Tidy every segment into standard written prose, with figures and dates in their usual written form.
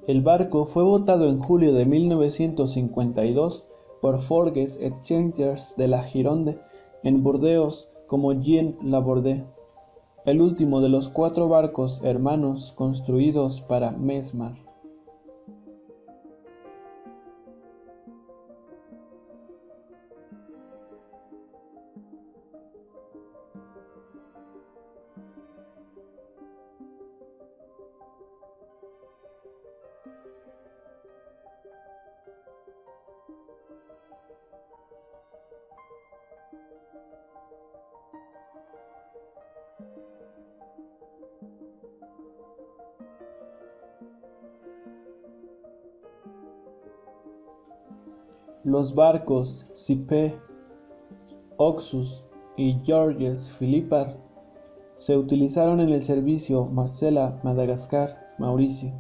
El barco fue botado en julio de 1952 por Forges Exchangers de la Gironde en Burdeos como Jean Laborde, el último de los 4 barcos hermanos construidos para Mesmar. Los barcos Cypre, Oxus y Georges Philippard se utilizaron en el servicio Marcella-Madagascar, Mauricio.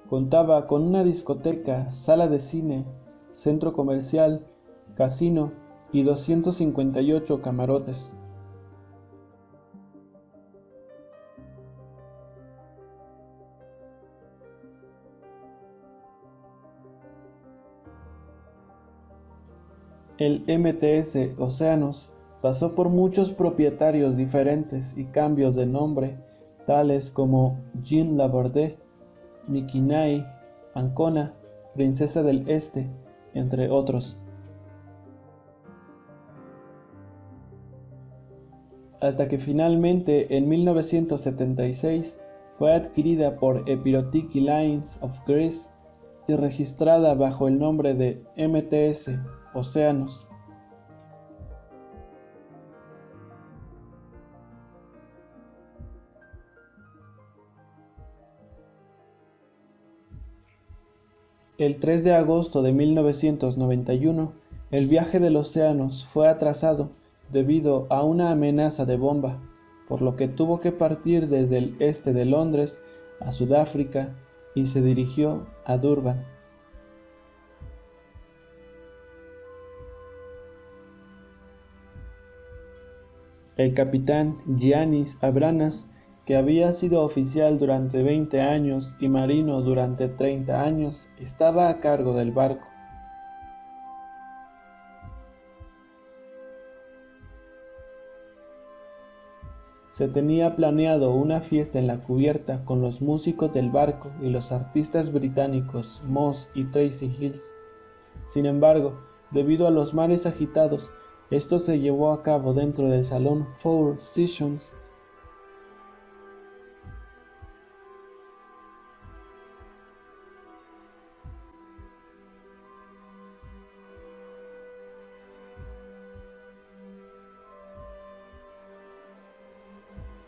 Contaba con una discoteca, sala de cine, centro comercial, casino y 258 camarotes. El MTS Océanos pasó por muchos propietarios diferentes y cambios de nombre, tales como Jean Laborde, Mickey Ancona, Princesa del Este, entre otros, hasta que finalmente en 1976 fue adquirida por Epirotic Lines of Greece y registrada bajo el nombre de MTS Océanos. El 3 de agosto de 1991, el viaje del Océanos fue atrasado debido a una amenaza de bomba, por lo que tuvo que partir desde el este de Londres a Sudáfrica y se dirigió a Durban. El capitán Giannis Abranas, que había sido oficial durante 20 años y marino durante 30 años, estaba a cargo del barco. Se tenía planeado una fiesta en la cubierta con los músicos del barco y los artistas británicos Moss y Tracy Hills. Sin embargo, debido a los mares agitados, esto se llevó a cabo dentro del salón Four Seasons.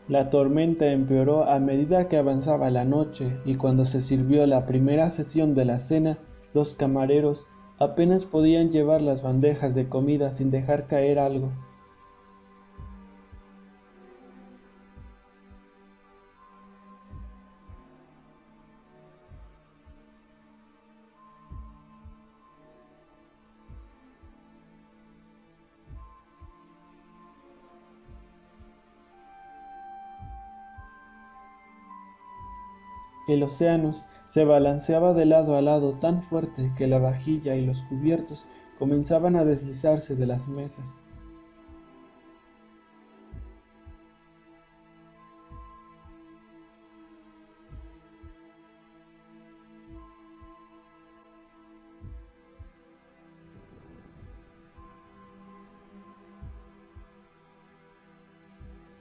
La tormenta empeoró a medida que avanzaba la noche y cuando se sirvió la primera sesión de la cena, los camareros apenas podían llevar las bandejas de comida sin dejar caer algo. El océano se balanceaba de lado a lado tan fuerte que la vajilla y los cubiertos comenzaban a deslizarse de las mesas.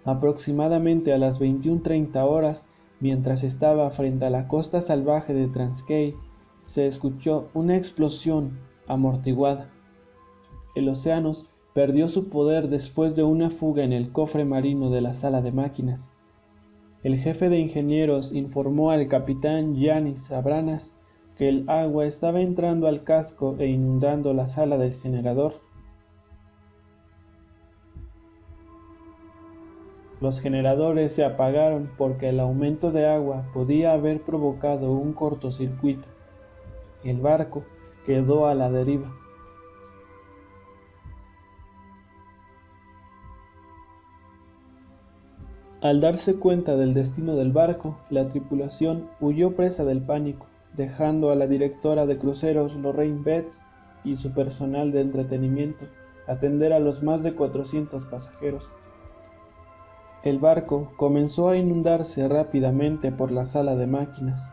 Aproximadamente a las 21:30 horas, mientras estaba frente a la costa salvaje de Transkei, se escuchó una explosión amortiguada. El Oceanus perdió su poder después de una fuga en el cofre marino de la sala de máquinas. El jefe de ingenieros informó al capitán Yanis Abranas que el agua estaba entrando al casco e inundando la sala del generador. Los generadores se apagaron porque el aumento de agua podía haber provocado un cortocircuito. El barco quedó a la deriva. Al darse cuenta del destino del barco, la tripulación huyó presa del pánico, dejando a la directora de cruceros Lorraine Betts y su personal de entretenimiento atender a los más de 400 pasajeros. El barco comenzó a inundarse rápidamente por la sala de máquinas.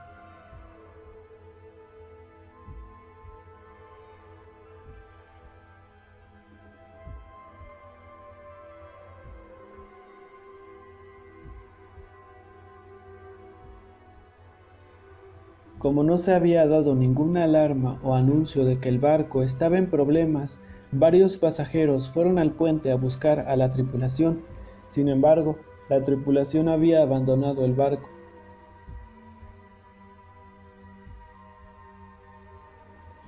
Como no se había dado ninguna alarma o anuncio de que el barco estaba en problemas, varios pasajeros fueron al puente a buscar a la tripulación. Sin embargo, la tripulación había abandonado el barco.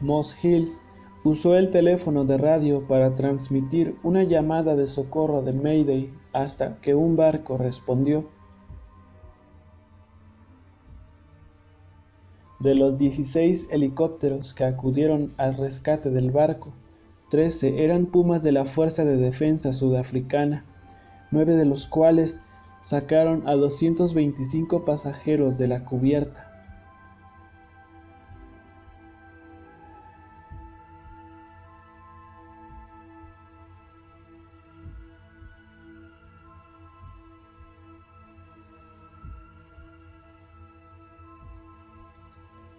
Moss Hills usó el teléfono de radio para transmitir una llamada de socorro de Mayday hasta que un barco respondió. De los 16 helicópteros que acudieron al rescate del barco, 13 eran Pumas de la Fuerza de Defensa Sudafricana, 9 de los cuales sacaron a 225 pasajeros de la cubierta.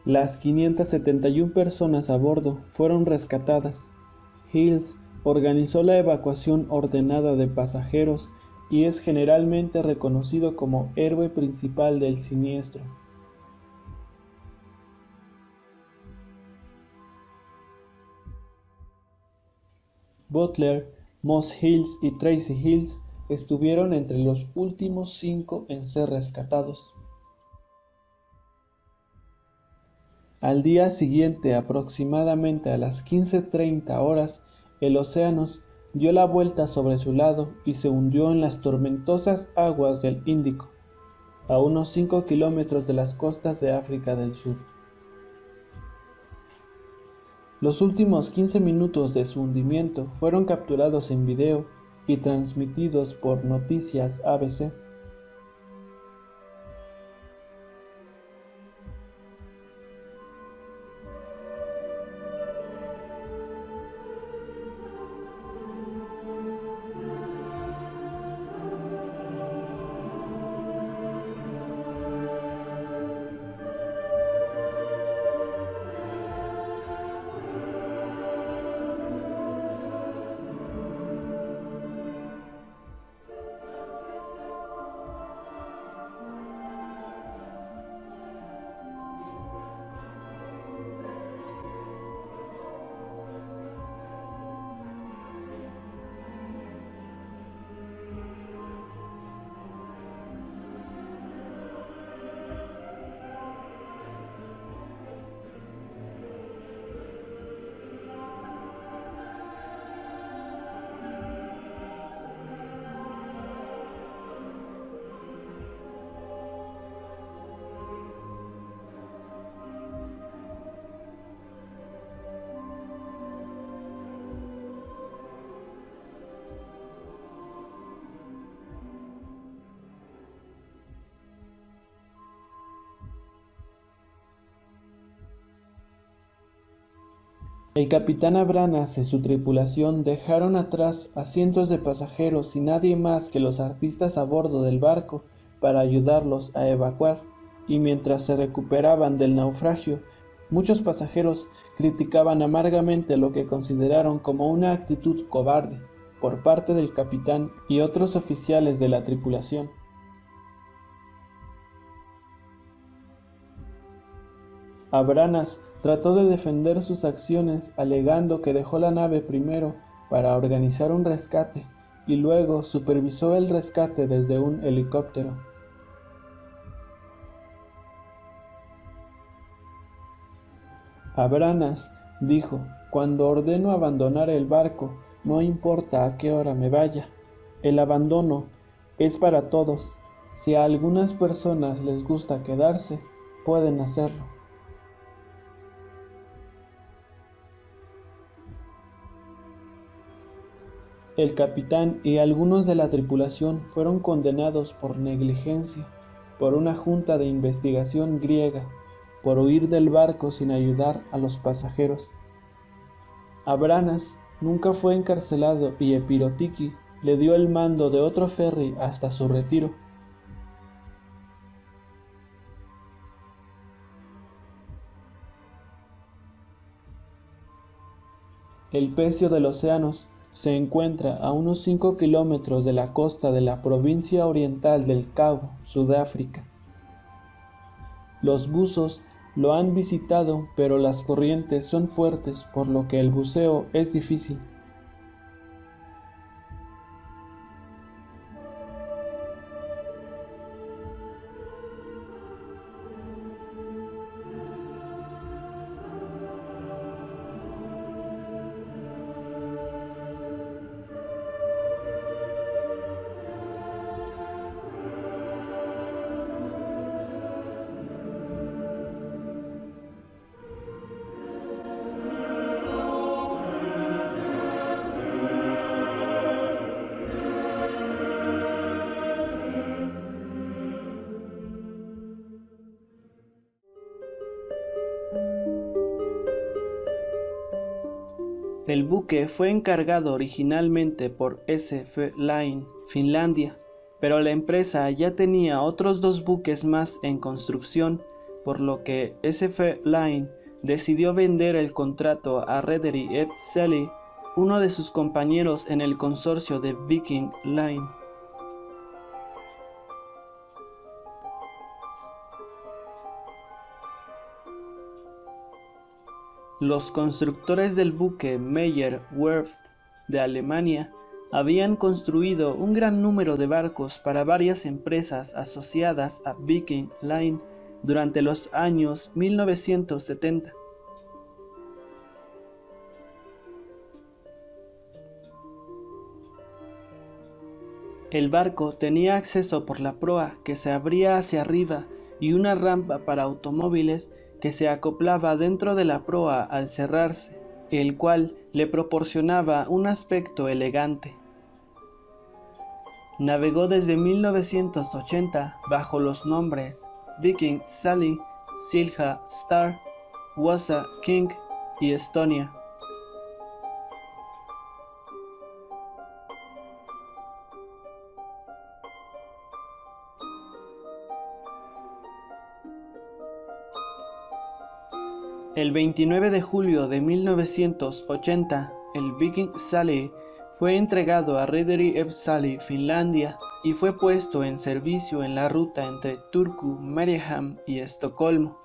Las 571 personas a bordo fueron rescatadas. Hills organizó la evacuación ordenada de pasajeros y es generalmente reconocido como héroe principal del siniestro. Butler, Moss Hills y Tracy Hills estuvieron entre los últimos 5 en ser rescatados. Al día siguiente, aproximadamente a las 15:30 horas, el Oceanus dio la vuelta sobre su lado y se hundió en las tormentosas aguas del Índico, a unos 5 kilómetros de las costas de África del Sur. Los últimos 15 minutos de su hundimiento fueron capturados en video y transmitidos por Noticias ABC. El capitán Abranas y su tripulación dejaron atrás a cientos de pasajeros y nadie más que los artistas a bordo del barco para ayudarlos a evacuar, y mientras se recuperaban del naufragio, muchos pasajeros criticaban amargamente lo que consideraron como una actitud cobarde. por parte del capitán y otros oficiales de la tripulación. Abranas trató de defender sus acciones alegando que dejó la nave primero para organizar un rescate y luego supervisó el rescate desde un helicóptero. Abranas dijo: «Cuando ordeno abandonar el barco, no importa a qué hora me vaya. El abandono es para todos. Si a algunas personas les gusta quedarse, pueden hacerlo». El capitán y algunos de la tripulación fueron condenados por negligencia por una junta de investigación griega por huir del barco sin ayudar a los pasajeros. Abranas nunca fue encarcelado y Epirotiki le dio el mando de otro ferry hasta su retiro. El pecio de los océanos se encuentra a unos 5 kilómetros de la costa de la provincia oriental del Cabo, Sudáfrica. Los buzos lo han visitado, pero las corrientes son fuertes, por lo que el buceo es difícil. El buque fue encargado originalmente por SF Line, Finlandia, pero la empresa ya tenía otros 2 buques más en construcción, por lo que SF Line decidió vender el contrato a Rederi F. Sally, uno de sus compañeros en el consorcio de Viking Line. Los constructores del buque Meyer Werft de Alemania habían construido un gran número de barcos para varias empresas asociadas a Viking Line durante los años 1970. El barco tenía acceso por la proa que se abría hacia arriba y una rampa para automóviles que se acoplaba dentro de la proa al cerrarse, el cual le proporcionaba un aspecto elegante. Navegó desde 1980 bajo los nombres Viking Sally, Silja Star, Wasa King y Estonia. El 29 de julio de 1980, el Viking Sally fue entregado a Rederi F. Sally, Finlandia, y fue puesto en servicio en la ruta entre Turku, Mariehamn y Estocolmo.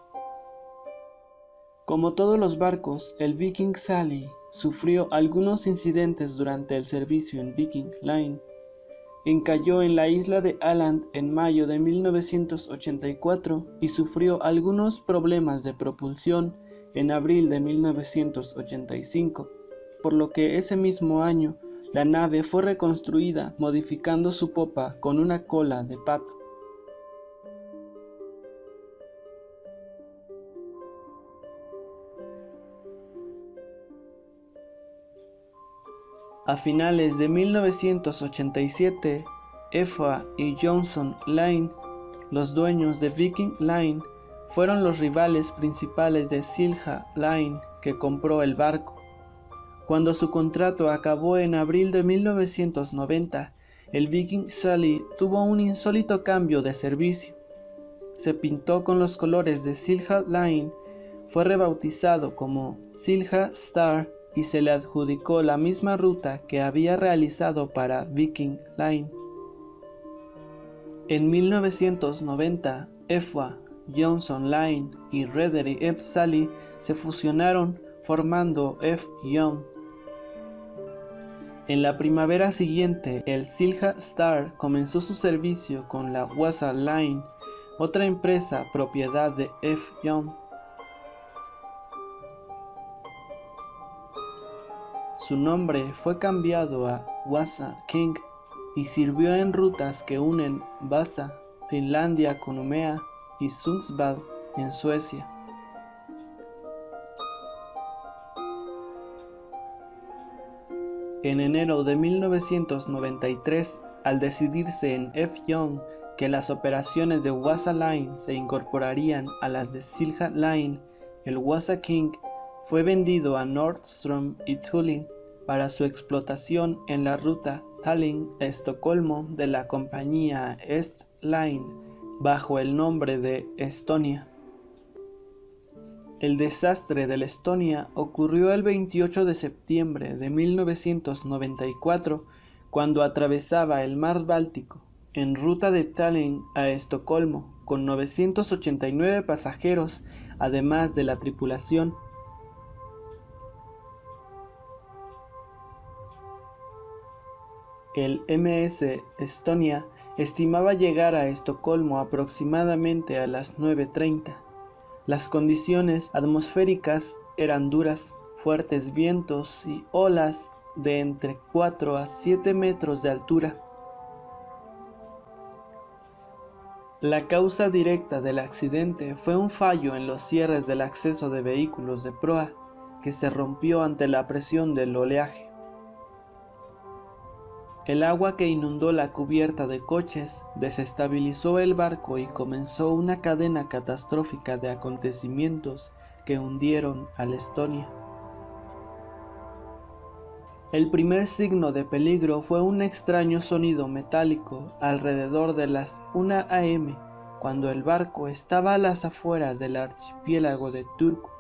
Como todos los barcos, el Viking Sally sufrió algunos incidentes durante el servicio en Viking Line. Encalló en la isla de Åland en mayo de 1984 y sufrió algunos problemas de propulsión en abril de 1985, por lo que ese mismo año la nave fue reconstruida modificando su popa con una cola de pato. A finales de 1987, EFA y Johnson Line, los dueños de Viking Line, fueron los rivales principales de Silja Line, que compró el barco. Cuando su contrato acabó en abril de 1990, el Viking Sally tuvo un insólito cambio de servicio. Se pintó con los colores de Silja Line, fue rebautizado como Silja Star y se le adjudicó la misma ruta que había realizado para Viking Line. En 1990, EFA, Johnson Line y Reederey Sally se fusionaron formando F-Young. En la primavera siguiente, el Silja Star comenzó su servicio con la Wasa Line, otra empresa propiedad de F-Young. Su nombre fue cambiado a Wasa King y sirvió en rutas que unen Vasa, Finlandia con Umeå y Sundsvall en Suecia. En enero de 1993, al decidirse en F-Young que las operaciones de Wasa Line se incorporarían a las de Silja Line, el Wasa King fue vendido a Nordström y Thulin para su explotación en la ruta Tallinn-Estocolmo de la compañía Est Line bajo el nombre de Estonia. El desastre del Estonia ocurrió el 28 de septiembre de 1994 cuando atravesaba el mar Báltico en ruta de Tallinn a Estocolmo con 989 pasajeros además de la tripulación. El MS Estonia estimaba llegar a Estocolmo aproximadamente a las 9:30. Las condiciones atmosféricas eran duras, fuertes vientos y olas de entre 4 a 7 metros de altura. La causa directa del accidente fue un fallo en los cierres del acceso de vehículos de proa, que se rompió ante la presión del oleaje. El agua que inundó la cubierta de coches desestabilizó el barco y comenzó una cadena catastrófica de acontecimientos que hundieron al Estonia. El primer signo de peligro fue un extraño sonido metálico alrededor de las 1 a.m., cuando el barco estaba a las afueras del archipiélago de Turku,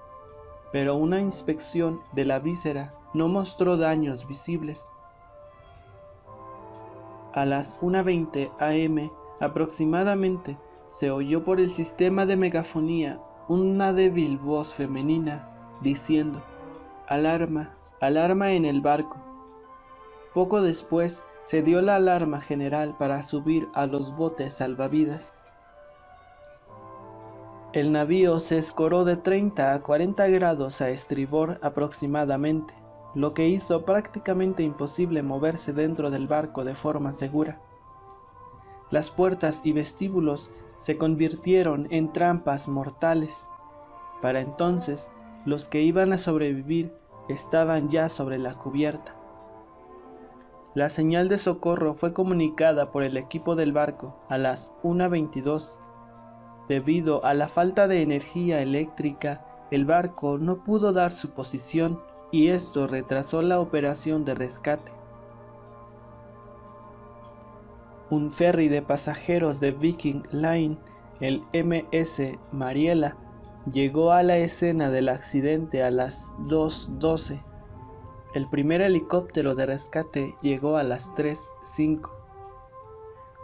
pero una inspección de la víscera no mostró daños visibles. A las 1:20 a.m. aproximadamente se oyó por el sistema de megafonía una débil voz femenina diciendo: «Alarma, alarma en el barco». Poco después se dio la alarma general para subir a los botes salvavidas. El navío se escoró de 30 a 40 grados a estribor aproximadamente, lo que hizo prácticamente imposible moverse dentro del barco de forma segura. Las puertas y vestíbulos se convirtieron en trampas mortales. Para entonces, los que iban a sobrevivir estaban ya sobre la cubierta. La señal de socorro fue comunicada por el equipo del barco a las 1:22. Debido a la falta de energía eléctrica, el barco no pudo dar su posición y esto retrasó la operación de rescate. Un ferry de pasajeros de Viking Line, el MS Mariela, llegó a la escena del accidente a las 2:12. El primer helicóptero de rescate llegó a las 3:05.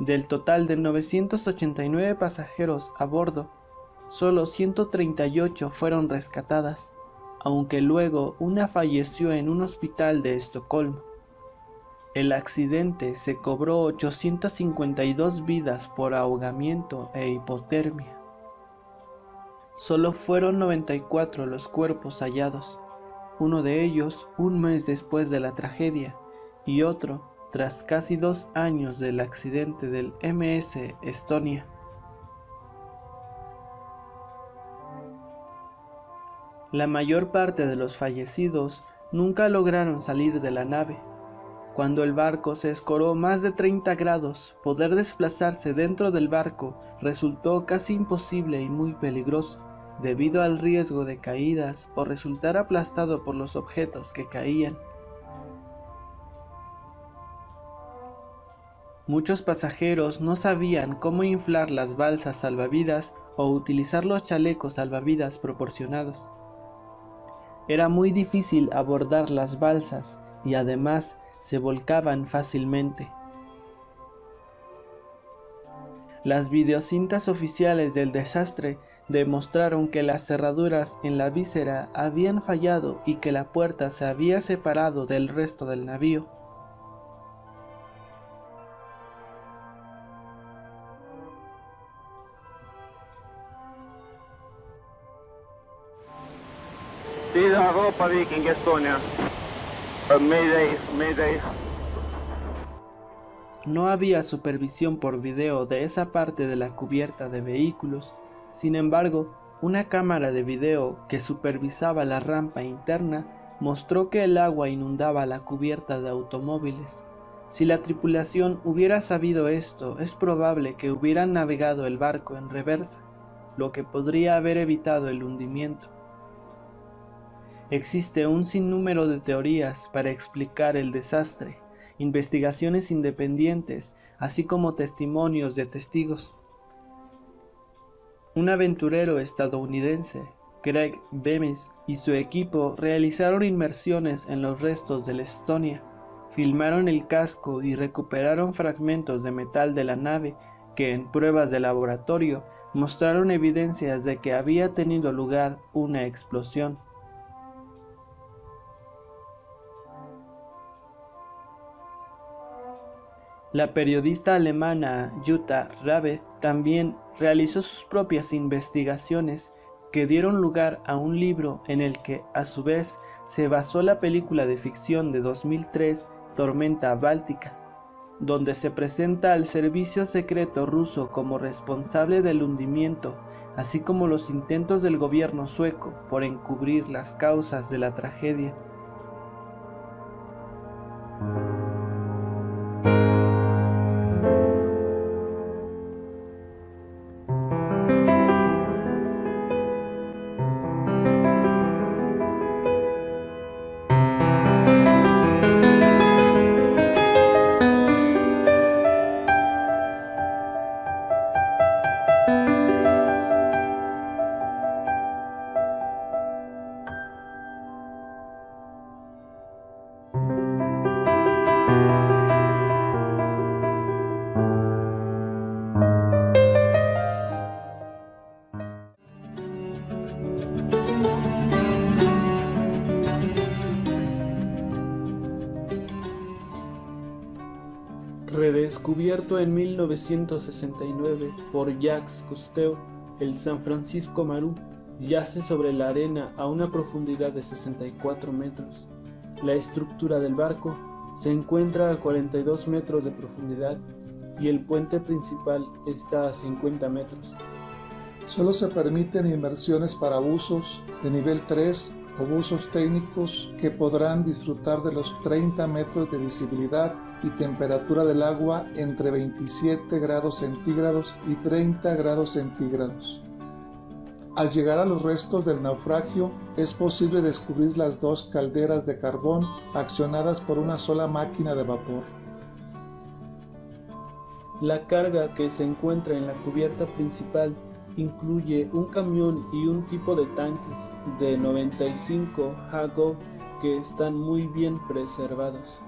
Del total de 989 pasajeros a bordo, solo 138 fueron rescatadas, aunque luego una falleció en un hospital de Estocolmo. El accidente se cobró 852 vidas por ahogamiento e hipotermia. Solo fueron 94 los cuerpos hallados, uno de ellos un mes después de la tragedia y otro tras casi 2 años del accidente del MS Estonia. La mayor parte de los fallecidos nunca lograron salir de la nave. Cuando el barco se escoró más de 30 grados, poder desplazarse dentro del barco resultó casi imposible y muy peligroso, debido al riesgo de caídas o resultar aplastado por los objetos que caían. Muchos pasajeros no sabían cómo inflar las balsas salvavidas o utilizar los chalecos salvavidas proporcionados. Era muy difícil abordar las balsas y además se volcaban fácilmente. Las videocintas oficiales del desastre demostraron que las cerraduras en la víscera habían fallado y que la puerta se había separado del resto del navío. Sida Europa Viking Estonia. Mayday, Mayday. No había supervisión por video de esa parte de la cubierta de vehículos. Sin embargo, una cámara de video que supervisaba la rampa interna mostró que el agua inundaba la cubierta de automóviles. Si la tripulación hubiera sabido esto, es probable que hubieran navegado el barco en reversa, lo que podría haber evitado el hundimiento. Existe un sinnúmero de teorías para explicar el desastre, investigaciones independientes, así como testimonios de testigos. Un aventurero estadounidense, Craig Bemis, y su equipo realizaron inmersiones en los restos del Estonia, filmaron el casco y recuperaron fragmentos de metal de la nave que en pruebas de laboratorio mostraron evidencias de que había tenido lugar una explosión. La periodista alemana Jutta Rabe también realizó sus propias investigaciones que dieron lugar a un libro en el que, a su vez, se basó la película de ficción de 2003 Tormenta Báltica, donde se presenta al servicio secreto ruso como responsable del hundimiento, así como los intentos del gobierno sueco por encubrir las causas de la tragedia. Redescubierto en 1969 por Jacques Cousteau, el San Francisco Maru yace sobre la arena a una profundidad de 64 metros. La estructura del barco se encuentra a 42 metros de profundidad y el puente principal está a 50 metros. Solo se permiten inmersiones para buzos de nivel 3 o buzos técnicos que podrán disfrutar de los 30 metros de visibilidad y temperatura del agua entre 27 grados centígrados y 30 grados centígrados. Al llegar a los restos del naufragio, es posible descubrir las dos calderas de carbón accionadas por una sola máquina de vapor. La carga que se encuentra en la cubierta principal incluye un camión y un tipo de tanques de 95 HAGO que están muy bien preservados.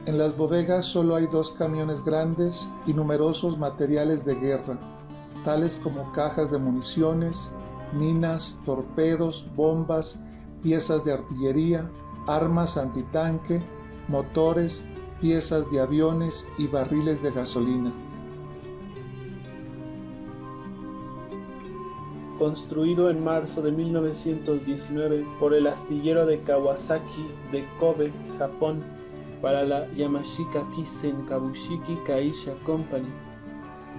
En las bodegas solo hay 2 camiones grandes y numerosos materiales de guerra, tales como cajas de municiones, minas, torpedos, bombas, piezas de artillería, armas antitanque, motores, piezas de aviones y barriles de gasolina. Construido en marzo de 1919 por el astillero de Kawasaki de Kobe, Japón, para la Yamashita Kisen Kabushiki Kaisha Company.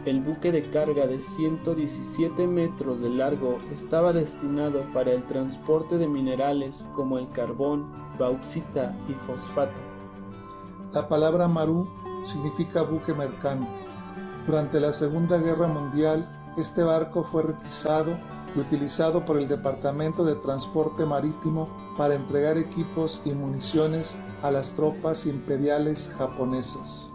El buque de carga de 117 metros de largo estaba destinado para el transporte de minerales como el carbón, bauxita y fosfato. La palabra Maru significa buque mercante. Durante la Segunda Guerra Mundial, este barco fue requisado y utilizado por el Departamento de Transporte Marítimo para entregar equipos y municiones a las tropas imperiales japonesas.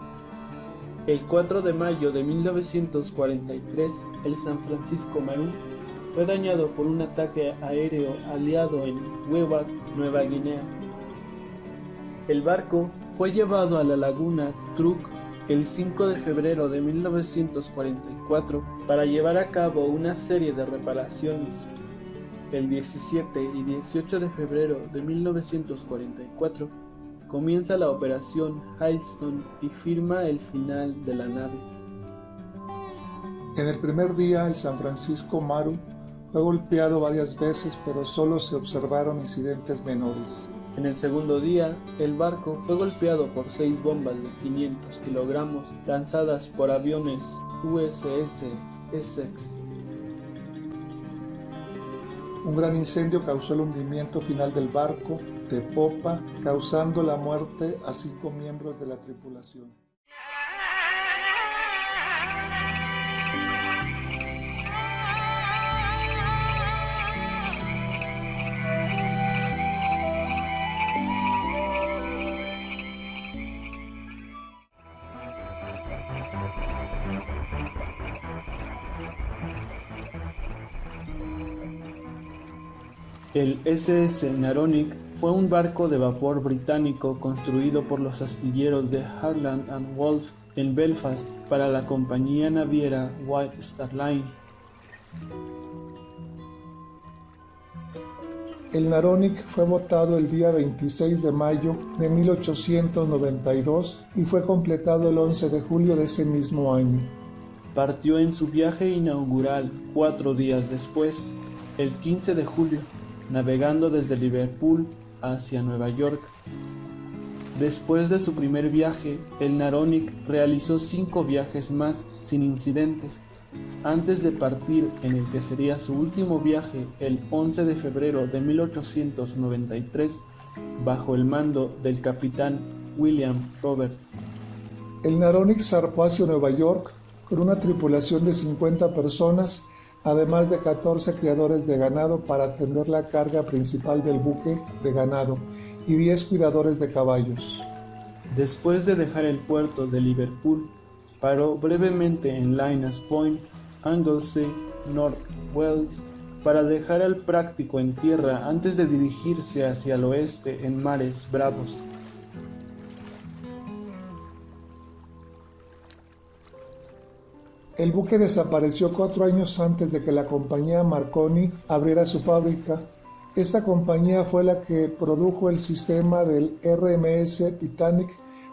El 4 de mayo de 1943, el San Francisco Maru fue dañado por un ataque aéreo aliado en Wewak, Nueva Guinea. El barco fue llevado a la laguna Truk el 5 de febrero de 1944 para llevar a cabo una serie de reparaciones. El 17 y 18 de febrero de 1944 comienza la operación Hailstone y firma el final de la nave. En el primer día, el San Francisco Maru fue golpeado varias veces, pero solo se observaron incidentes menores. En el segundo día, el barco fue golpeado por 6 bombas de 500 kilogramos lanzadas por aviones USS Essex. Un gran incendio causó el hundimiento final del barco de popa, causando la muerte a 5 miembros de la tripulación. El SS Naronic fue un barco de vapor británico construido por los astilleros de Harland and Wolff en Belfast para la compañía naviera White Star Line. El Naronic fue botado el día 26 de mayo de 1892 y fue completado el 11 de julio de ese mismo año. Partió en su viaje inaugural 4 días después, el 15 de julio, navegando desde Liverpool hacia Nueva York. Después de su primer viaje, el Naronic realizó 5 viajes más sin incidentes, antes de partir en el que sería su último viaje el 11 de febrero de 1893, bajo el mando del capitán William Roberts. El Naronic zarpó hacia Nueva York con una tripulación de 50 personas, además de 14 criadores de ganado para atender la carga principal del buque de ganado y 10 cuidadores de caballos. Después de dejar el puerto de Liverpool, paró brevemente en Linus Point, Anglesey, North Wales, para dejar al práctico en tierra antes de dirigirse hacia el oeste en mares bravos. El buque desapareció 4 años antes de que la compañía Marconi abriera su fábrica. Esta compañía fue la que produjo el sistema del RMS Titanic,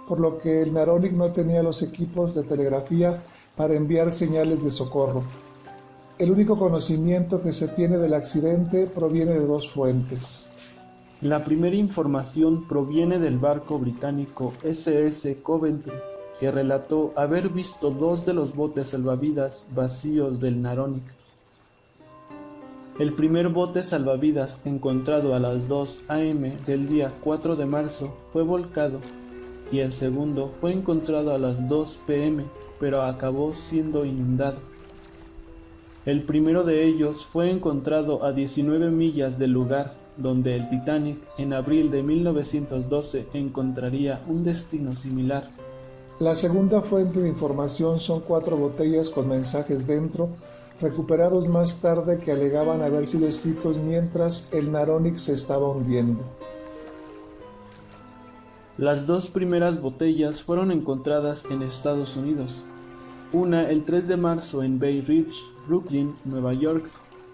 por lo que el Naronic no tenía los equipos de telegrafía para enviar señales de socorro. El único conocimiento que se tiene del accidente proviene de 2 fuentes. La primera información proviene del barco británico SS Coventry, que relató haber visto 2 de los botes salvavidas vacíos del Naronic. El primer bote salvavidas, encontrado a las 2 a.m. del día 4 de marzo, fue volcado, y el segundo fue encontrado a las 2 p.m., pero acabó siendo inundado. El primero de ellos fue encontrado a 19 millas del lugar donde el Titanic en abril de 1912 encontraría un destino similar. La segunda fuente de información son 4 botellas con mensajes dentro, recuperados más tarde, que alegaban haber sido escritos mientras el Naronic se estaba hundiendo. Las 2 primeras botellas fueron encontradas en Estados Unidos, una el 3 de marzo en Bay Ridge, Brooklyn, Nueva York,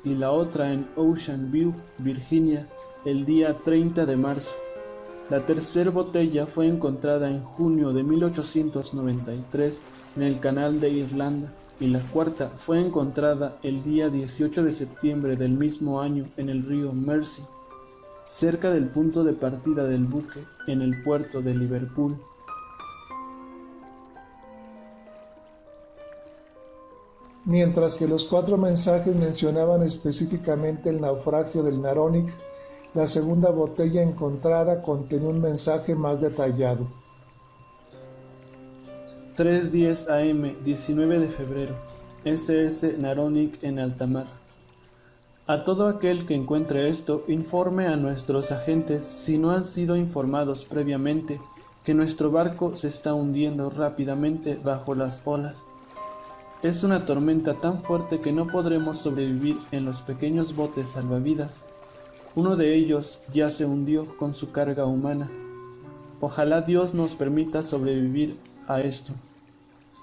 y la otra en Ocean View, Virginia, el día 30 de marzo. La tercera botella fue encontrada en junio de 1893 en el Canal de Irlanda, y la cuarta fue encontrada el día 18 de septiembre del mismo año en el río Mersey, cerca del punto de partida del buque en el puerto de Liverpool. Mientras que los 4 mensajes mencionaban específicamente el naufragio del Naronic, la segunda botella encontrada contenía un mensaje más detallado. 3:10 a.m., 19 de febrero, SS Naronic en alta mar. A todo aquel que encuentre esto, informe a nuestros agentes, si no han sido informados previamente, que nuestro barco se está hundiendo rápidamente bajo las olas. Es una tormenta tan fuerte que no podremos sobrevivir en los pequeños botes salvavidas. Uno de ellos ya se hundió con su carga humana. Ojalá Dios nos permita sobrevivir a esto.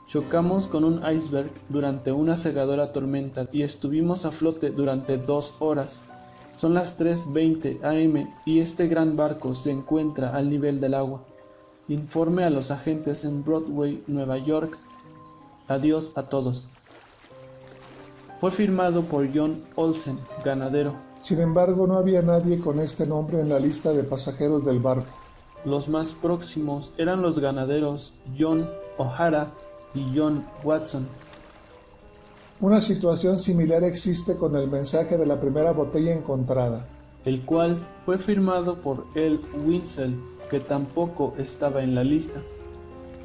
Chocamos con un iceberg durante una cegadora tormenta y estuvimos a flote durante 2 horas. Son las 3:20 am y este gran barco se encuentra al nivel del agua. Informe a los agentes en Broadway, Nueva York. Adiós a todos. Fue firmado por John Olsen, ganadero. Sin embargo, no había nadie con este nombre en la lista de pasajeros del barco. Los más próximos eran los ganaderos John O'Hara y John Watson. Una situación similar existe con el mensaje de la primera botella encontrada, el cual fue firmado por L. Winsell, que tampoco estaba en la lista.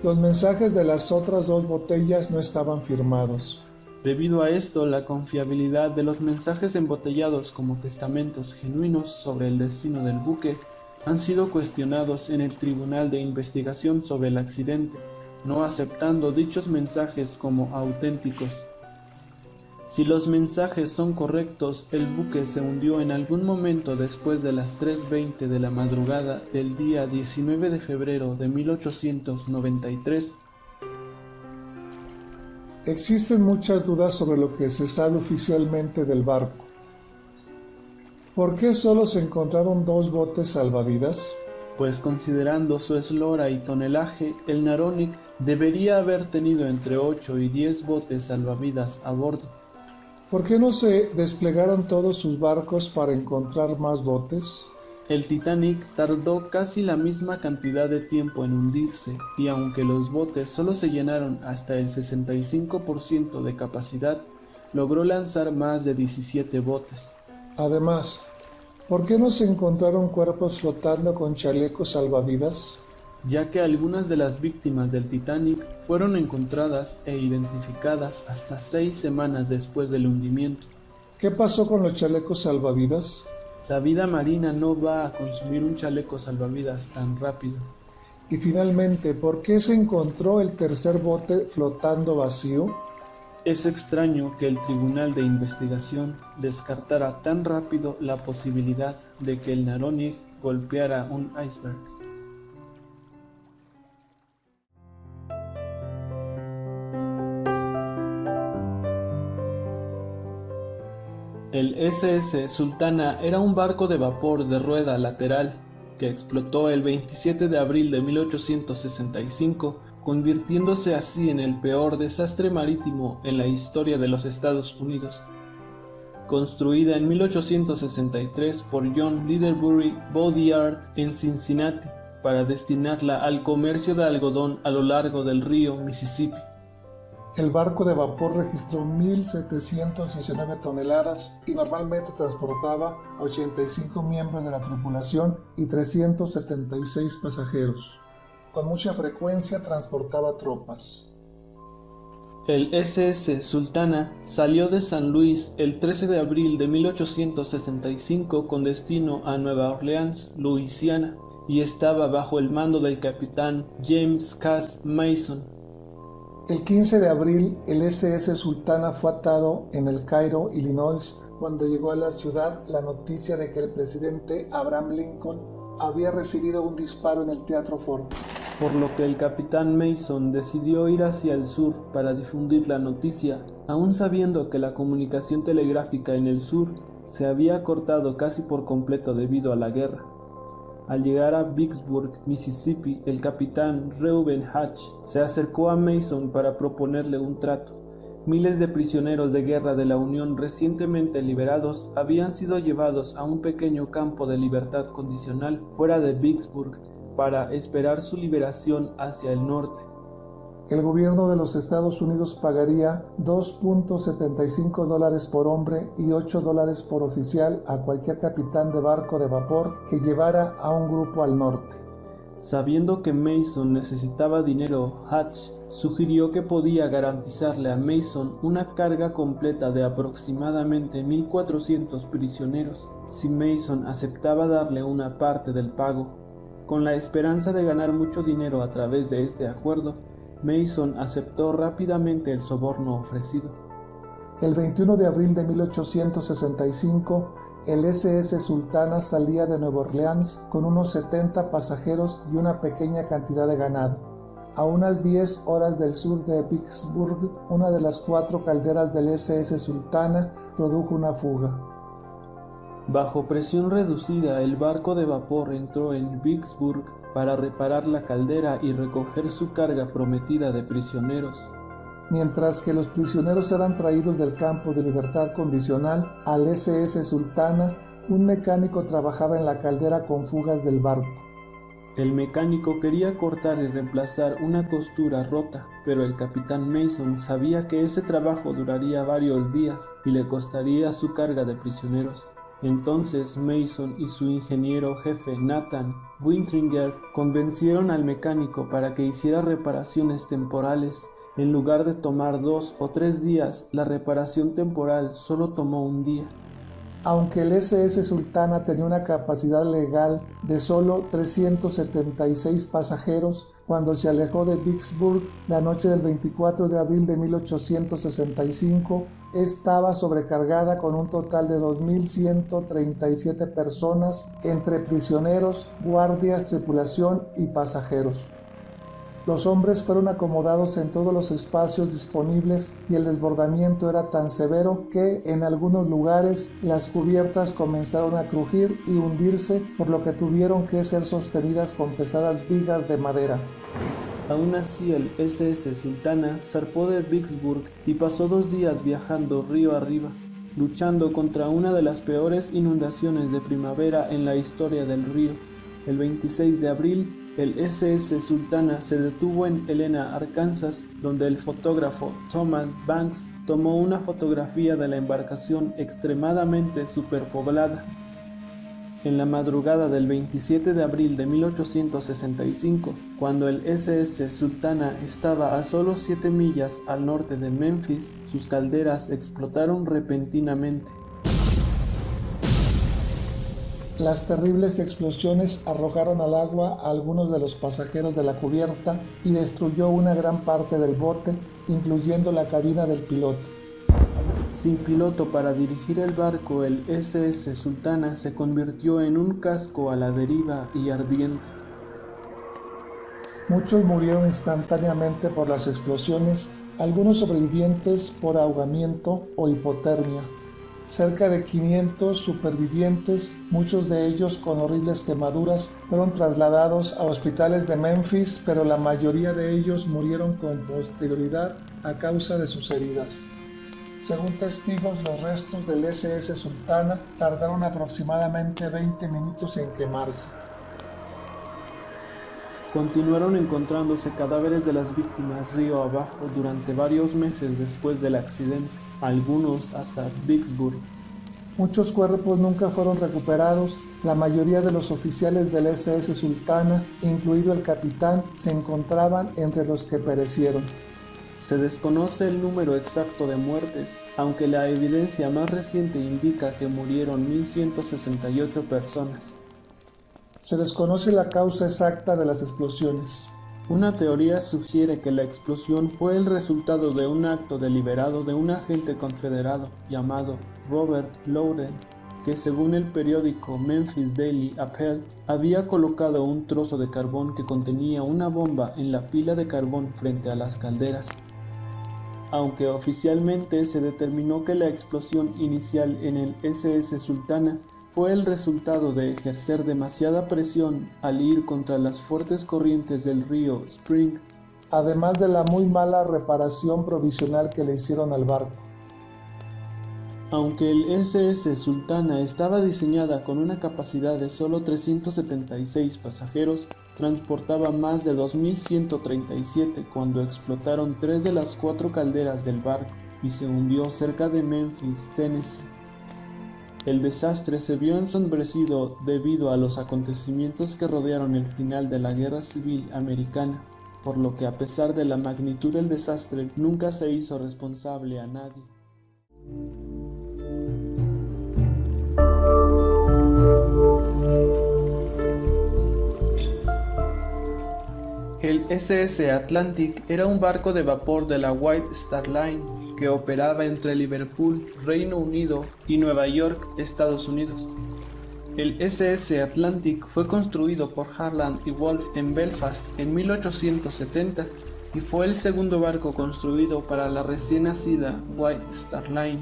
Los mensajes de las otras 2 botellas no estaban firmados. Debido a esto, la confiabilidad de los mensajes embotellados como testamentos genuinos sobre el destino del buque han sido cuestionados en el Tribunal de Investigación sobre el accidente, no aceptando dichos mensajes como auténticos. Si los mensajes son correctos, el buque se hundió en algún momento después de las 3:20 de la madrugada del día 19 de febrero de 1893. Existen muchas dudas sobre lo que se sabe oficialmente del barco. ¿Por qué solo se encontraron 2 botes salvavidas? Pues considerando su eslora y tonelaje, el Naronic debería haber tenido entre 8 y 10 botes salvavidas a bordo. ¿Por qué no se desplegaron todos sus barcos para encontrar más botes? El Titanic tardó casi la misma cantidad de tiempo en hundirse, y aunque los botes solo se llenaron hasta el 65% de capacidad, logró lanzar más de 17 botes. Además, ¿por qué no se encontraron cuerpos flotando con chalecos salvavidas? Ya que algunas de las víctimas del Titanic fueron encontradas e identificadas hasta 6 semanas después del hundimiento. ¿Qué pasó con los chalecos salvavidas? La vida marina no va a consumir un chaleco salvavidas tan rápido. Y finalmente, ¿por qué se encontró el tercer bote flotando vacío? Es extraño que el Tribunal de Investigación descartara tan rápido la posibilidad de que el Naronic golpeara un iceberg. El SS Sultana era un barco de vapor de rueda lateral que explotó el 27 de abril de 1865, convirtiéndose así en el peor desastre marítimo en la historia de los Estados Unidos. Construida en 1863 por John Liderbury Bodyard en Cincinnati para destinarla al comercio de algodón a lo largo del río Mississippi. El barco de vapor registró 1.719 toneladas y normalmente transportaba a 85 miembros de la tripulación y 376 pasajeros. Con mucha frecuencia transportaba tropas. El SS Sultana salió de San Luis el 13 de abril de 1865 con destino a Nueva Orleans, Luisiana, y estaba bajo el mando del capitán James Cass Mason. El 15 de abril, el SS Sultana fue atado en El Cairo, Illinois, cuando llegó a la ciudad la noticia de que el presidente Abraham Lincoln había recibido un disparo en el Teatro Ford. Por lo que el capitán Mason decidió ir hacia el sur para difundir la noticia, aún sabiendo que la comunicación telegráfica en el sur se había cortado casi por completo debido a la guerra. Al llegar a Vicksburg, Mississippi, el capitán Reuben Hatch se acercó a Mason para proponerle un trato. Miles de prisioneros de guerra de la Unión recientemente liberados habían sido llevados a un pequeño campo de libertad condicional fuera de Vicksburg para esperar su liberación hacia el norte. El gobierno de los Estados Unidos pagaría $2.75 por hombre y $8 por oficial a cualquier capitán de barco de vapor que llevara a un grupo al norte. Sabiendo que Mason necesitaba dinero, Hatch sugirió que podía garantizarle a Mason una carga completa de aproximadamente 1.400 prisioneros, si Mason aceptaba darle una parte del pago. Con la esperanza de ganar mucho dinero a través de este acuerdo, Mason aceptó rápidamente el soborno ofrecido. El 21 de abril de 1865, el SS Sultana salía de Nueva Orleans con unos 70 pasajeros y una pequeña cantidad de ganado. A unas 10 horas del sur de Vicksburg, una de las 4 calderas del SS Sultana produjo una fuga. Bajo presión reducida, el barco de vapor entró en Vicksburg para reparar la caldera y recoger su carga prometida de prisioneros. Mientras que los prisioneros eran traídos del campo de libertad condicional al SS Sultana, un mecánico trabajaba en la caldera con fugas del barco. El mecánico quería cortar y reemplazar una costura rota, pero el capitán Mason sabía que ese trabajo duraría varios días y le costaría su carga de prisioneros. Entonces Mason y su ingeniero jefe Nathan Wintringer convencieron al mecánico para que hiciera reparaciones temporales. En lugar de tomar 2 o 3 días, la reparación temporal solo tomó un día. Aunque el SS Sultana tenía una capacidad legal de solo 376 pasajeros, cuando se alejó de Vicksburg la noche del 24 de abril de 1865, estaba sobrecargada con un total de 2.137 personas entre prisioneros, guardias, tripulación y pasajeros. Los hombres fueron acomodados en todos los espacios disponibles y el desbordamiento era tan severo que en algunos lugares las cubiertas comenzaron a crujir y hundirse, por lo que tuvieron que ser sostenidas con pesadas vigas de madera. Aún así, el SS Sultana zarpó de Vicksburg y pasó 2 días viajando río arriba, luchando contra una de las peores inundaciones de primavera en la historia del río. El 26 de abril, el SS Sultana se detuvo en Helena, Arkansas, donde el fotógrafo Thomas Banks tomó una fotografía de la embarcación extremadamente superpoblada. En la madrugada del 27 de abril de 1865, cuando el SS Sultana estaba a solo 7 millas al norte de Memphis, sus calderas explotaron repentinamente. Las terribles explosiones arrojaron al agua a algunos de los pasajeros de la cubierta y destruyó una gran parte del bote, incluyendo la cabina del piloto. Sin piloto para dirigir el barco, el SS Sultana se convirtió en un casco a la deriva y ardiente. Muchos murieron instantáneamente por las explosiones, algunos sobrevivientes por ahogamiento o hipotermia. Cerca de 500 supervivientes, muchos de ellos con horribles quemaduras, fueron trasladados a hospitales de Memphis, pero la mayoría de ellos murieron con posterioridad a causa de sus heridas. Según testigos, los restos del SS Sultana tardaron aproximadamente 20 minutos en quemarse. Continuaron encontrándose cadáveres de las víctimas río abajo durante varios meses después del accidente, algunos hasta Vicksburg. Muchos cuerpos nunca fueron recuperados. La mayoría de los oficiales del SS Sultana, incluido el capitán, se encontraban entre los que perecieron. Se desconoce el número exacto de muertes, aunque la evidencia más reciente indica que murieron 1.168 personas. Se desconoce la causa exacta de las explosiones. Una teoría sugiere que la explosión fue el resultado de un acto deliberado de un agente confederado llamado Robert Loudon, que según el periódico Memphis Daily Appel, había colocado un trozo de carbón que contenía una bomba en la pila de carbón frente a las calderas. Aunque oficialmente se determinó que la explosión inicial en el SS Sultana fue el resultado de ejercer demasiada presión al ir contra las fuertes corrientes del río Spring, además de la muy mala reparación provisional que le hicieron al barco. Aunque el SS Sultana estaba diseñada con una capacidad de solo 376 pasajeros, transportaba más de 2.137 cuando explotaron 3 de las 4 calderas del barco y se hundió cerca de Memphis, Tennessee. El desastre se vio ensombrecido debido a los acontecimientos que rodearon el final de la Guerra Civil Americana, por lo que a pesar de la magnitud del desastre, nunca se hizo responsable a nadie. El SS Atlantic era un barco de vapor de la White Star Line que operaba entre Liverpool, Reino Unido y Nueva York, Estados Unidos. El SS Atlantic fue construido por Harland y Wolff en Belfast en 1870 y fue el segundo barco construido para la recién nacida White Star Line.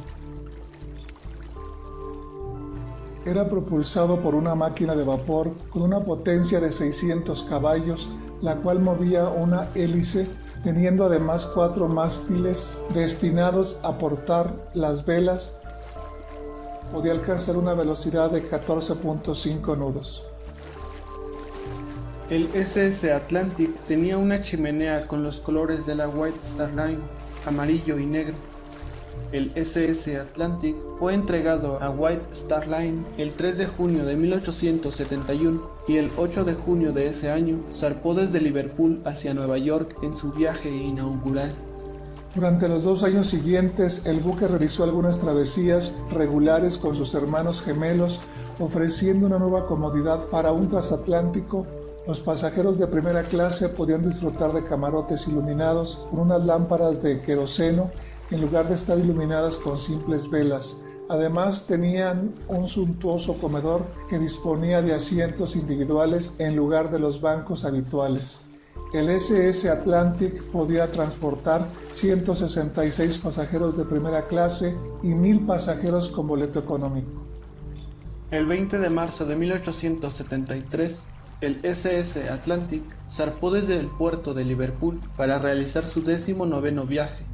Era propulsado por una máquina de vapor con una potencia de 600 caballos, la cual movía una hélice, teniendo además 4 mástiles destinados a portar las velas. Podía alcanzar una velocidad de 14.5 nudos. El SS Atlantic tenía una chimenea con los colores de la White Star Line, amarillo y negro. El SS Atlantic fue entregado a White Star Line el 3 de junio de 1871 y el 8 de junio de ese año zarpó desde Liverpool hacia Nueva York en su viaje inaugural. Durante los 2 años siguientes, el buque realizó algunas travesías regulares con sus hermanos gemelos, ofreciendo una nueva comodidad para un transatlántico. Los pasajeros de primera clase podían disfrutar de camarotes iluminados con unas lámparas de queroseno en lugar de estar iluminadas con simples velas. Además, tenían un suntuoso comedor que disponía de asientos individuales en lugar de los bancos habituales. El SS Atlantic podía transportar 166 pasajeros de primera clase y 1,000 pasajeros con boleto económico. El 20 de marzo de 1873, el SS Atlantic zarpó desde el puerto de Liverpool para realizar su 19º viaje.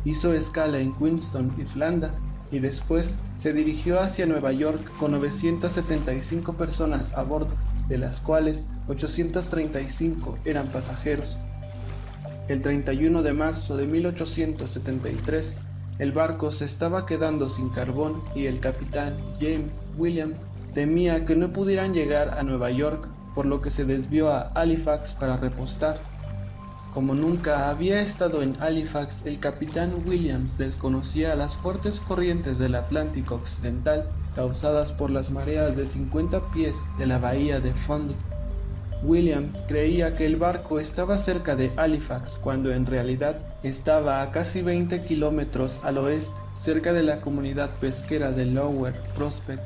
Hizo escala en Queenstown, Irlanda, y después se dirigió hacia Nueva York con 975 personas a bordo, de las cuales 835 eran pasajeros. El 31 de marzo de 1873, el barco se estaba quedando sin carbón y el capitán James Williams temía que no pudieran llegar a Nueva York, por lo que se desvió a Halifax para repostar. Como nunca había estado en Halifax, el capitán Williams desconocía las fuertes corrientes del Atlántico Occidental causadas por las mareas de 50 pies de la bahía de Fundy. Williams creía que el barco estaba cerca de Halifax cuando en realidad estaba a casi 20 kilómetros al oeste, cerca de la comunidad pesquera de Lower Prospect.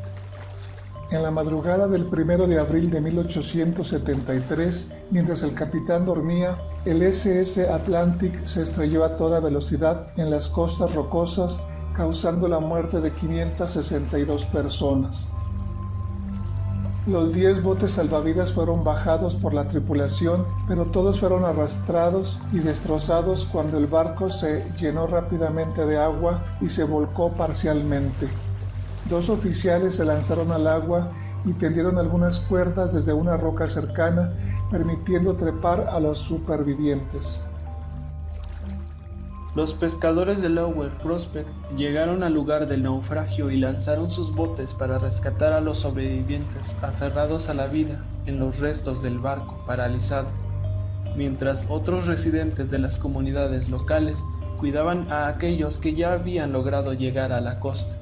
En la madrugada del 1 de abril de 1873, mientras el capitán dormía, el SS Atlantic se estrelló a toda velocidad en las costas rocosas, causando la muerte de 562 personas. Los 10 botes salvavidas fueron bajados por la tripulación, pero todos fueron arrastrados y destrozados cuando el barco se llenó rápidamente de agua y se volcó parcialmente. 2 oficiales se lanzaron al agua y tendieron algunas cuerdas desde una roca cercana, permitiendo trepar a los supervivientes. Los pescadores de Lower Prospect llegaron al lugar del naufragio y lanzaron sus botes para rescatar a los sobrevivientes aferrados a la vida en los restos del barco paralizado, mientras otros residentes de las comunidades locales cuidaban a aquellos que ya habían logrado llegar a la costa.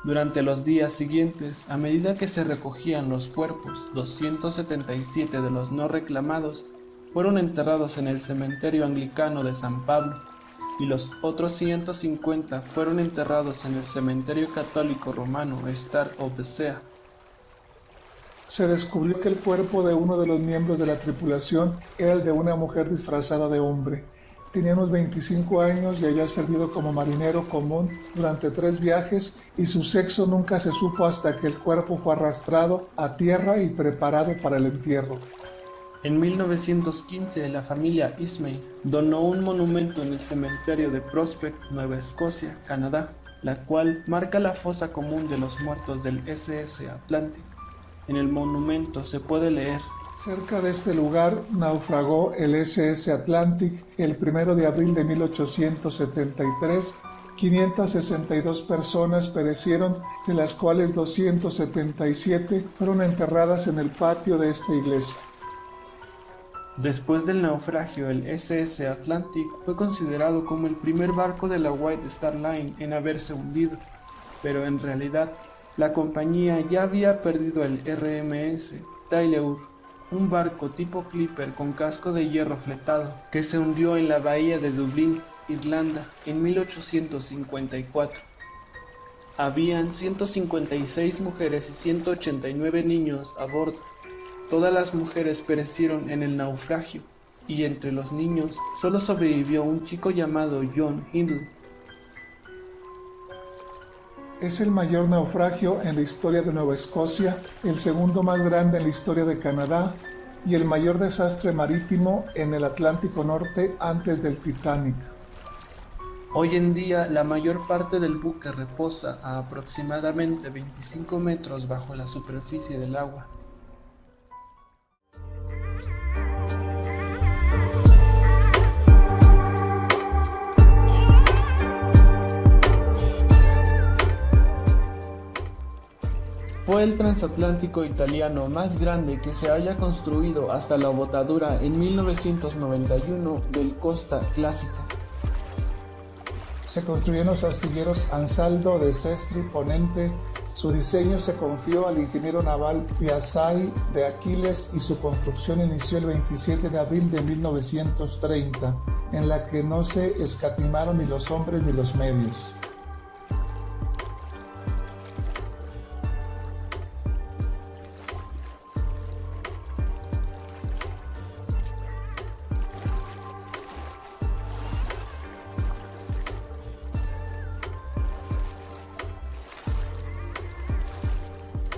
Durante los días siguientes, a medida que se recogían los cuerpos, 277 de los no reclamados fueron enterrados en el cementerio anglicano de San Pablo y los otros 150 fueron enterrados en el cementerio católico romano Star of the Sea. Se descubrió que el cuerpo de uno de los miembros de la tripulación era el de una mujer disfrazada de hombre. Tenía unos 25 años y había servido como marinero común durante 3 viajes y su sexo nunca se supo hasta que el cuerpo fue arrastrado a tierra y preparado para el entierro. En 1915, la familia Ismay donó un monumento en el cementerio de Prospect, Nueva Escocia, Canadá, la cual marca la fosa común de los muertos del SS Atlantic. En el monumento se puede leer: cerca de este lugar naufragó el SS Atlantic el 1 de abril de 1873. 562 personas perecieron, de las cuales 277 fueron enterradas en el patio de esta iglesia. Después del naufragio, el SS Atlantic fue considerado como el primer barco de la White Star Line en haberse hundido, pero en realidad la compañía ya había perdido el RMS Tayleur, un barco tipo Clipper con casco de hierro fletado, que se hundió en la bahía de Dublín, Irlanda, en 1854. Habían 156 mujeres y 189 niños a bordo. Todas las mujeres perecieron en el naufragio, y entre los niños solo sobrevivió un chico llamado John Hindley. Es el mayor naufragio en la historia de Nueva Escocia, el segundo más grande en la historia de Canadá y el mayor desastre marítimo en el Atlántico Norte antes del Titanic. Hoy en día, la mayor parte del buque reposa a aproximadamente 25 metros bajo la superficie del agua. Fue el transatlántico italiano más grande que se haya construido hasta la botadura en 1991 del Costa Clásica. Se construyeron los astilleros Ansaldo de Sestri Ponente. Su diseño se confió al ingeniero naval Piazzai de Aquiles y su construcción inició el 27 de abril de 1930, en la que no se escatimaron ni los hombres ni los medios.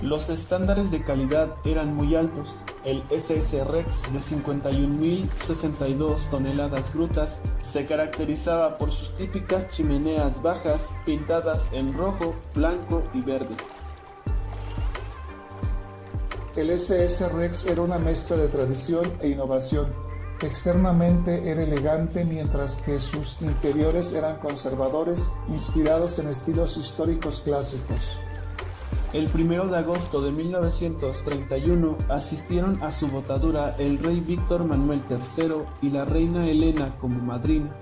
Los estándares de calidad eran muy altos. El SS Rex de 51.062 toneladas brutas se caracterizaba por sus típicas chimeneas bajas pintadas en rojo, blanco y verde. El SS Rex era una mezcla de tradición e innovación. Externamente era elegante, mientras que sus interiores eran conservadores, inspirados en estilos históricos clásicos. El 1 de agosto de 1931 asistieron a su botadura el rey Víctor Manuel III y la reina Elena como madrina.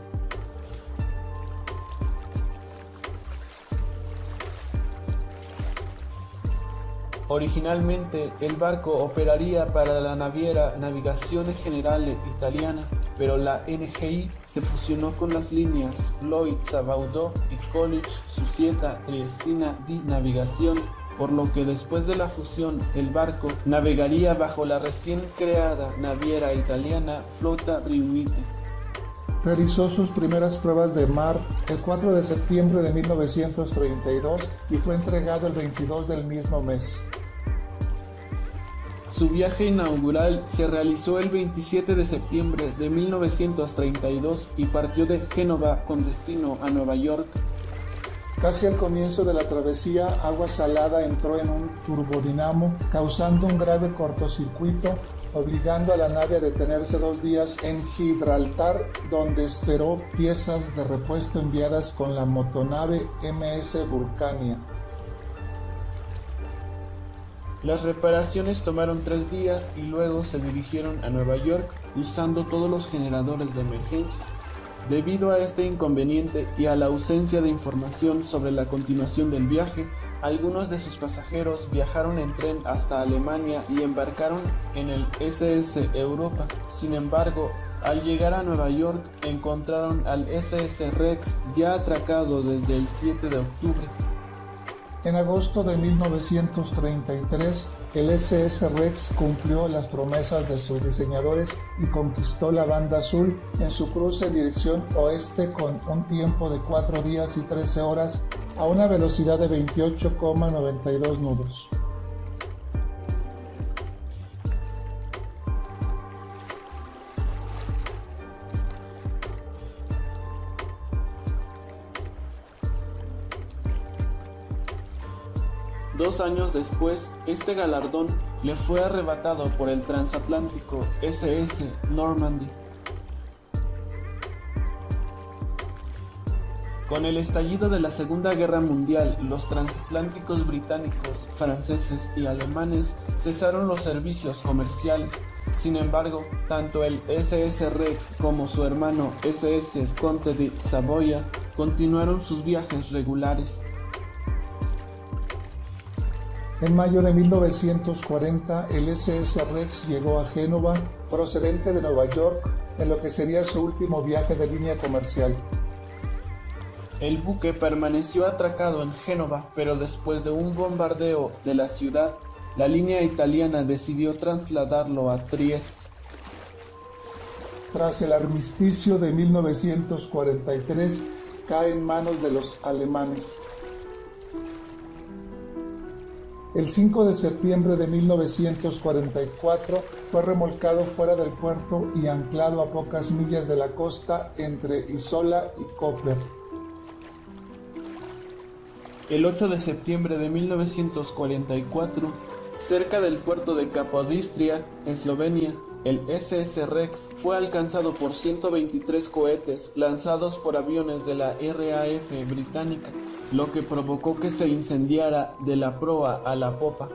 Originalmente, el barco operaría para la naviera Navigazione Generale Italiana, pero la NGI se fusionó con las líneas Lloyd-Sabaudo y College Società Triestina di Navigazione, por lo que después de la fusión el barco navegaría bajo la recién creada naviera italiana Flotta Riunite. Realizó sus primeras pruebas de mar el 4 de septiembre de 1932 y fue entregado el 22 del mismo mes. Su viaje inaugural se realizó el 27 de septiembre de 1932 y partió de Génova con destino a Nueva York. Casi al comienzo de la travesía, agua salada entró en un turbodinamo, causando un grave cortocircuito, obligando a la nave a detenerse 2 días en Gibraltar, donde esperó piezas de repuesto enviadas con la motonave MS Vulcania. Las reparaciones tomaron 3 días y luego se dirigieron a Nueva York usando todos los generadores de emergencia. Debido a este inconveniente y a la ausencia de información sobre la continuación del viaje, algunos de sus pasajeros viajaron en tren hasta Alemania y embarcaron en el SS Europa. Sin embargo, al llegar a Nueva York, encontraron al SS Rex ya atracado desde el 7 de octubre. En agosto de 1933, el SS Rex cumplió las promesas de sus diseñadores y conquistó la banda azul en su cruce en dirección oeste con un tiempo de 4 días y 13 horas a una velocidad de 28,92 nudos. 2 años después, este galardón le fue arrebatado por el transatlántico SS Normandy. Con el estallido de la Segunda Guerra Mundial, los transatlánticos británicos, franceses y alemanes cesaron los servicios comerciales. Sin embargo, tanto el SS Rex como su hermano SS Conte de Savoia continuaron sus viajes regulares. En mayo de 1940, el SS Rex llegó a Génova, procedente de Nueva York, en lo que sería su último viaje de línea comercial. El buque permaneció atracado en Génova, pero después de un bombardeo de la ciudad, la línea italiana decidió trasladarlo a Trieste. Tras el armisticio de 1943, cae en manos de los alemanes. El 5 de septiembre de 1944 fue remolcado fuera del puerto y anclado a pocas millas de la costa entre Isola y Koper. El 8 de septiembre de 1944, cerca del puerto de Capodistria, Eslovenia, el SS Rex fue alcanzado por 123 cohetes lanzados por aviones de la RAF británica, lo que provocó que se incendiara de la proa a la popa.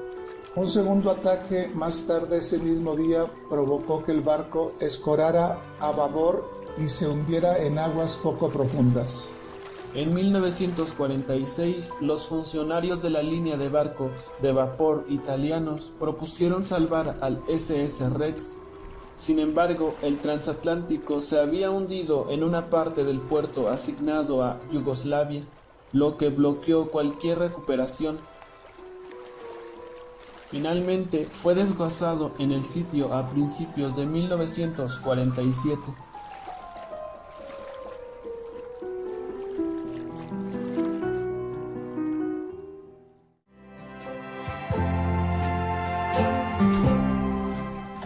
Un segundo ataque más tarde ese mismo día provocó que el barco escorara a babor y se hundiera en aguas poco profundas. En 1946, los funcionarios de la línea de barcos de vapor italianos propusieron salvar al SS Rex. Sin embargo, el transatlántico se había hundido en una parte del puerto asignado a Yugoslavia, lo que bloqueó cualquier recuperación. Finalmente, fue desguazado en el sitio a principios de 1947.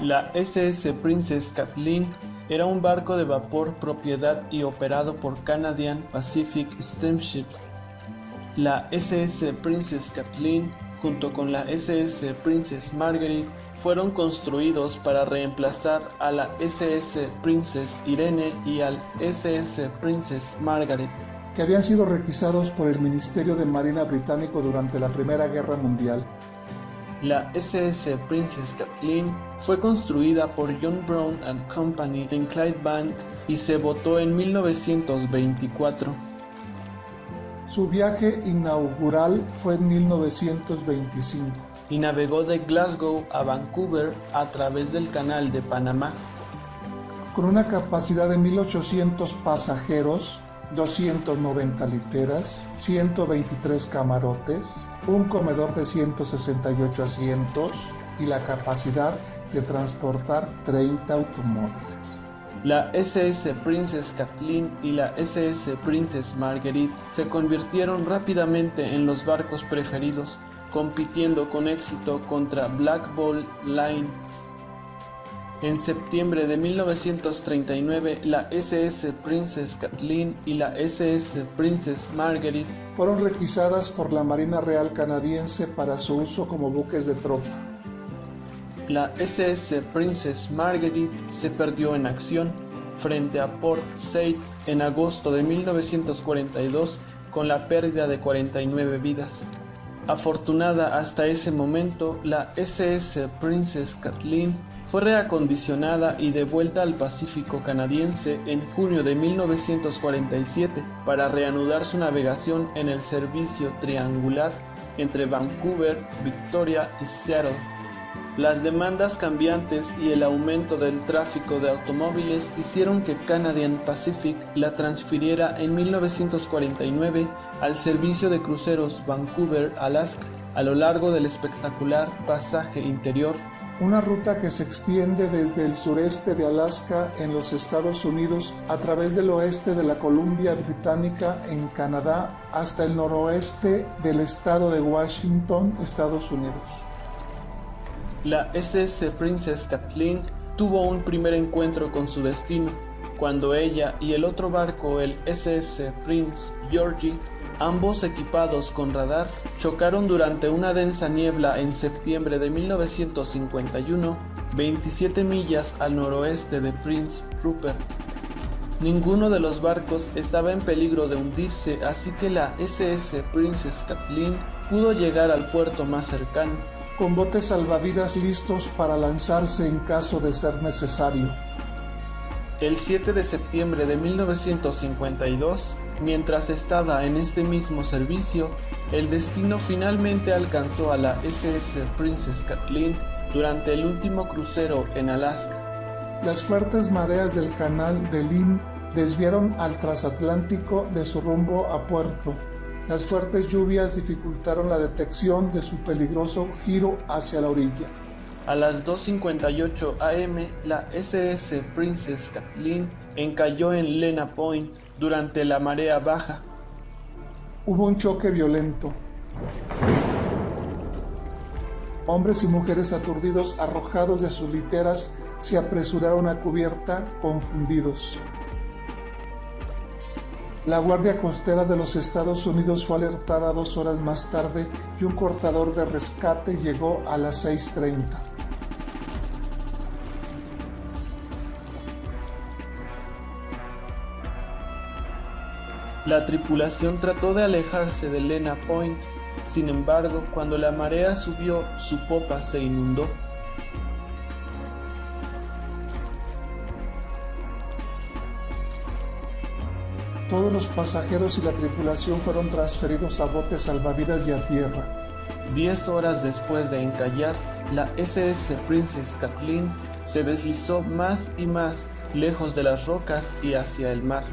La SS Princess Kathleen era un barco de vapor propiedad y operado por Canadian Pacific Steamships. La SS Princess Kathleen, junto con la SS Princess Margaret, fueron construidos para reemplazar a la SS Princess Irene y al SS Princess Margaret, que habían sido requisados por el Ministerio de Marina británico durante la Primera Guerra Mundial. La SS Princess Kathleen fue construida por John Brown & Company en Clydebank y se botó en 1924. Su viaje inaugural fue en 1925. Y navegó de Glasgow a Vancouver a través del Canal de Panamá. Con una capacidad de 1,800 pasajeros, 290 literas, 123 camarotes, un comedor de 168 asientos y la capacidad de transportar 30 automóviles. La SS Princess Kathleen y la SS Princess Margaret se convirtieron rápidamente en los barcos preferidos, compitiendo con éxito contra Black Ball Line. En septiembre de 1939, la SS Princess Kathleen y la SS Princess Margaret fueron requisadas por la Marina Real Canadiense para su uso como buques de tropa. La SS Princess Margaret se perdió en acción frente a Port Said en agosto de 1942 con la pérdida de 49 vidas. Afortunada hasta ese momento, la SS Princess Kathleen fue reacondicionada y devuelta al Pacífico canadiense en junio de 1947 para reanudar su navegación en el servicio triangular entre Vancouver, Victoria y Seattle. Las demandas cambiantes y el aumento del tráfico de automóviles hicieron que Canadian Pacific la transfiriera en 1949 al servicio de cruceros Vancouver-Alaska a lo largo del espectacular pasaje interior. Una ruta que se extiende desde el sureste de Alaska en los Estados Unidos a través del oeste de la Columbia Británica en Canadá hasta el noroeste del estado de Washington, Estados Unidos. La SS Princess Kathleen tuvo un primer encuentro con su destino, cuando ella y el otro barco, el SS Prince George, Ambos equipados con radar, chocaron durante una densa niebla en septiembre de 1951, 27 millas al noroeste de Prince Rupert. Ninguno de los barcos estaba en peligro de hundirse, así que la SS Princess Kathleen pudo llegar al puerto más cercano, con botes salvavidas listos para lanzarse en caso de ser necesario. El 7 de septiembre de 1952, mientras estaba en este mismo servicio, el Destino finalmente alcanzó a la SS Princess Kathleen durante el último crucero en Alaska. Las fuertes mareas del canal de Lynn desviaron al transatlántico de su rumbo a puerto. Las fuertes lluvias dificultaron la detección de su peligroso giro hacia la orilla. A las 2:58 am, la SS Princess Kathleen encalló en Lena Point durante la marea baja. Hubo un choque violento. Hombres y mujeres aturdidos, arrojados de sus literas, se apresuraron a cubierta, confundidos. La Guardia Costera de los Estados Unidos fue alertada 2 horas más tarde y un cortador de rescate llegó a las 6:30. La tripulación trató de alejarse de Lena Point, sin embargo, cuando la marea subió, su popa se inundó. Todos los pasajeros y la tripulación fueron transferidos a botes salvavidas y a tierra. 10 horas después de encallar, la SS Princess Kathleen se deslizó más y más lejos de las rocas y hacia el mar.